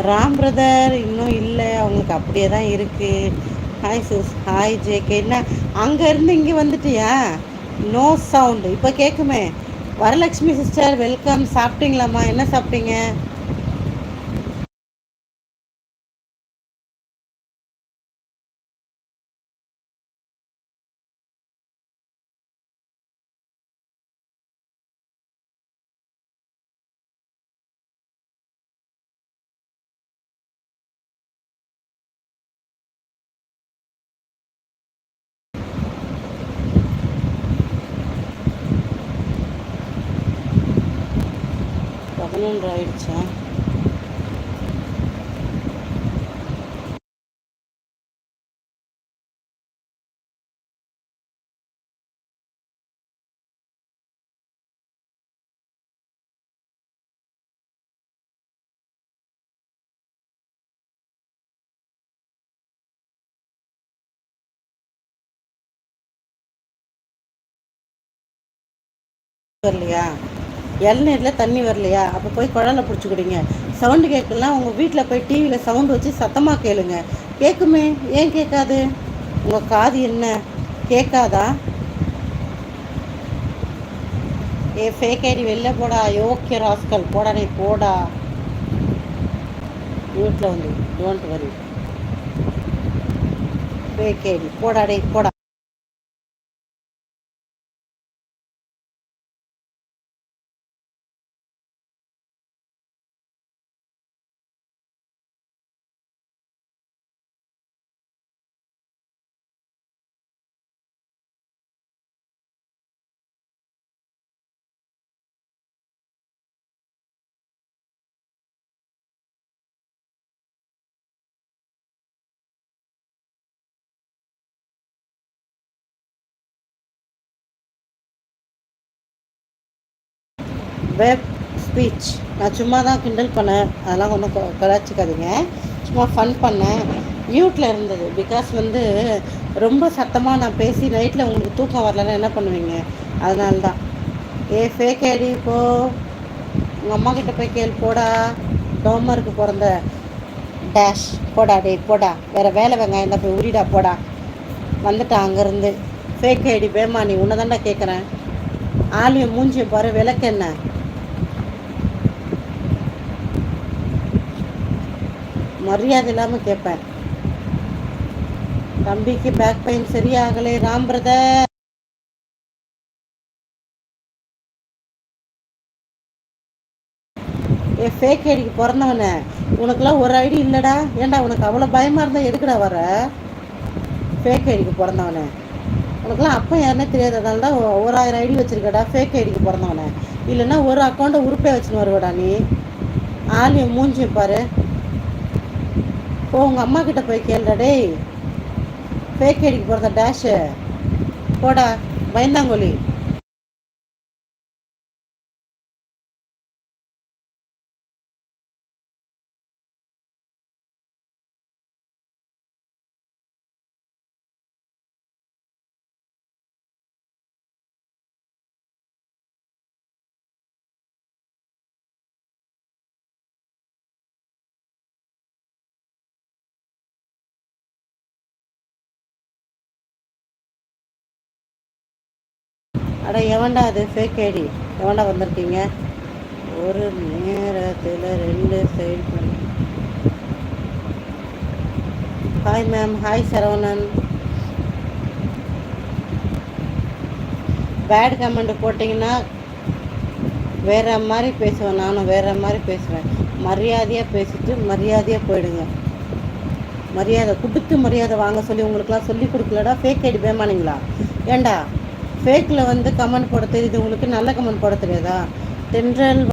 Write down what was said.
Ram brother இன்னும் இல்லை, அவங்களுக்கு அப்படியே தான் இருக்குது. Hi sis, hi JK. என்ன அங்கேருந்து இங்கே வந்துட்டியா? நோ சவுண்டு இப்போ கேட்குமே. Varalakshmi sister welcome. சாப்பிட்டீங்களாம்மா? என்ன சாப்பிட்டீங்க? பதினொன்று ஆயிடுச்சா? வரலையா? இளநீரில் தண்ணி வரலையா? அப்போ போய் குழாயில் பிடிச்சி குடிங்க. சவுண்டு கேட்கலாம். உங்கள் வீட்டில் போய் டிவியில் சவுண்டு வச்சு சத்தமாக கேளுங்க. கேட்குமே, ஏன் கேட்காது? உங்கள் காது என்ன கேட்காதா? ஏ ஃபேக் ஐடி வெளில போடா. யோக்கிய ராஸ்கல் போடா, நீ போடா. வீட்டில் வந்து டோன்ட் வரி. ஃபேக் ஐடி போடா, டே போடா. வெப் ஸ்பீச் நான் சும்மா தான் கிண்டல் பண்ணேன். அதெல்லாம் ஒன்றும் கலாச்சிக்காதீங்க. சும்மா ஃபன் பண்ணேன். மியூட்டில் இருந்தது. பிகாஸ் வந்து ரொம்ப சத்தமாக நான் பேசி நைட்டில் உங்களுக்கு தூக்கம் வரலன்னா என்ன பண்ணுவீங்க? அதனால தான். ஏ ஃபேக் ஐடி போ, உங்கள் அம்மா கிட்ட போய் கேள். போடா, டோமருக்கு பிறந்த டேஷ். போடா, டே போடா. வேறு வேலை வெங்காயம் தான் போய் உரிடா. போடா. வந்துட்டான் அங்கேருந்து. ஃபேக் ஐடி பேமா, நீ உன்னை தாண்டா கேட்குறேன். ஆலியம் மூஞ்சியை பாரு, விளக்கு என்ன? மரியாதை இல்லாமல் கேட்பேன். தம்பிக்கு பேக் பெயின் சரியாகலை ராம் பிரதர். ஏ ஃபேக் ஐடிக்கு பிறந்தவனே, உனக்குலாம் ஒரு ஐடி இல்லைடா. ஏன்டா உனக்கு அவ்வளோ பயமாக இருந்தால் எதுக்குடா வர? ஃபேக் ஐடிக்கு பிறந்தவனே, உனக்குலாம் அப்போ யாருன்னே தெரியாது. அதனால தான் 1000 ஐடி வச்சுருக்கடா. ஃபேக் ஐடிக்கு பிறந்தவனே. இல்லைன்னா ஒரு அக்கௌண்ட்டை உருப்பே வச்சுன்னு வருவடா நீ. ஆலியம் மூஞ்சி பாரு. ஓ, உங்கள் அம்மா கிட்ட போய் கேளுடா. டேய் ஃபேக் ஐடிக்கு பிறந்த டேஷு, போடா பயந்தாங்கொலி. அட எவன்டா அது ஃபேக் ஐடி? எவன்டா வந்திருக்கீங்க? ஒரு நேரத்தில் 2 சைடு பண்ணி. Hi ma'am. Hi Saravanan. Bad comment போட்டிங்கன்னா வேறு மாதிரி பேசுவேன். நானும் வேறு மாதிரி பேசுவேன். மரியாதையாக பேசிட்டு மரியாதையாக போயிடுங்க. மரியாதை கொடுத்து மரியாதை வாங்க சொல்லி உங்களுக்குலாம் சொல்லி கொடுக்கலடா. Fake ID பேமானிங்களா? ஏண்டா ஃபேக்கில் வந்து கமெண்ட் போட தெரியுது உங்களுக்கு, நல்ல கமெண்ட் போட தெரியாதா? தென்றல்